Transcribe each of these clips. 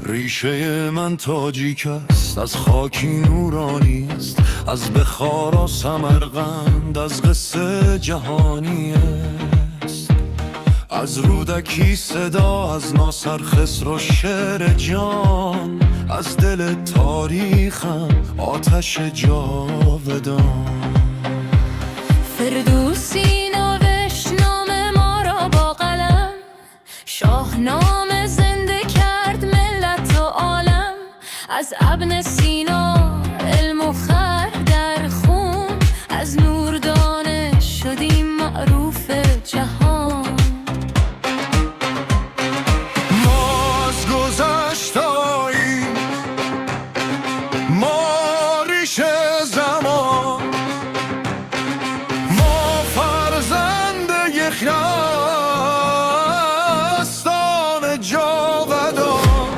ریشه من تاجیک است، از خاکی نورانی است، از بخارا سمرقند، از قصه جهانی است، از رودکی صدا، از ناصر خسرو شعر جان، از دل تاریخم آتش جاودان. فردوسی نوشت نام ما را با قلم، شاهنامه زنده کرد ملت و عالم. از ابن سینا علم و خر در خون، از نور دانش شدیم معروف جهان. ما از گذشتایی، ما ریشه زمان، ما فرزند یک نستان جاودان.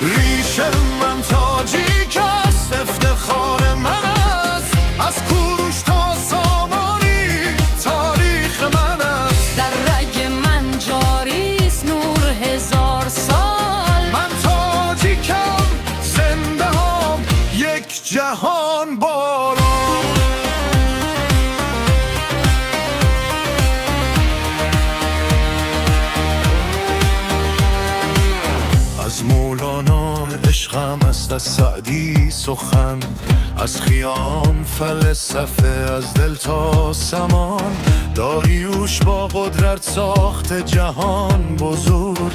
ریشه من تاجیک است، افتخار من است، از کوروش تا سامانی تاریخ من است. در رگ من جاری است نور هزار سال، من تاجیکم، زنده هم یک جهان بالا. از مولانا عشقم است، از سعدی سخن، از خیام فلسفه، از دل تا سمان. داریوش با قدرت ساخت جهان بزرگ،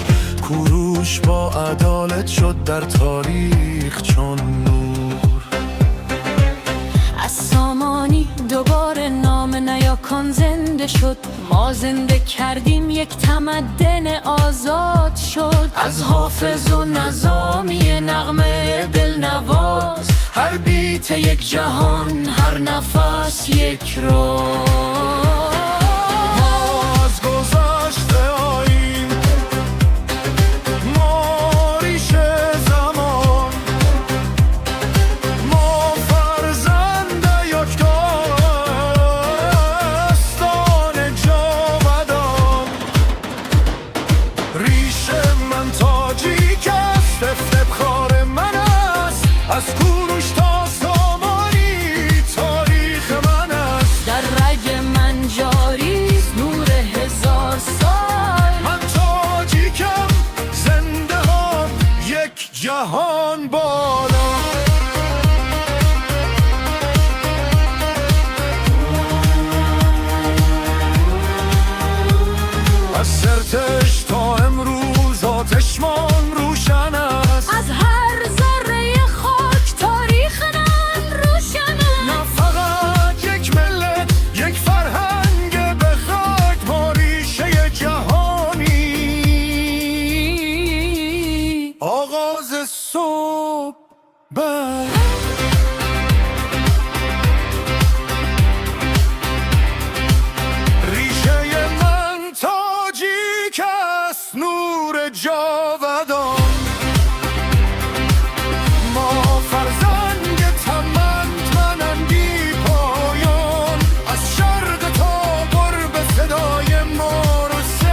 کوروش با عدالت شد در تاریخ چون نور. از سامانی دوباره نام نیاکان زنده شد، ما زنده کردیم یک تمدن آزاد شد. از حافظ و نظامی نغمه دلنواز، هر بیت یک جهان، هر نفس یک راز. ما از گذشته آییم، ما ریشه زمان، ما فرزند یک داستان جاودان. ریشه من تاجیک است، افتخار من است، از کوروش تا سامانی تاریخ من است. در رگ من جاری است نور هزار سال، من تاجیکم، زنده هم یک جهان بالا. از سرتش تا امروز آتشمان روشن است، از هر ذره خاک تاریخ من روشن است. نه فقط یک ملت، یک فرهنگ به خاک، ما ریشه جهانی. آغاز صبح بر ریشه من تاجیک است، نور جاودان. ما فرزند تمدن بی پایان، از شرق تا غرب صدای ما رو زد.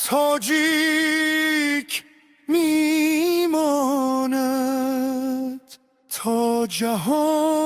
تاجیک میماند تا جهان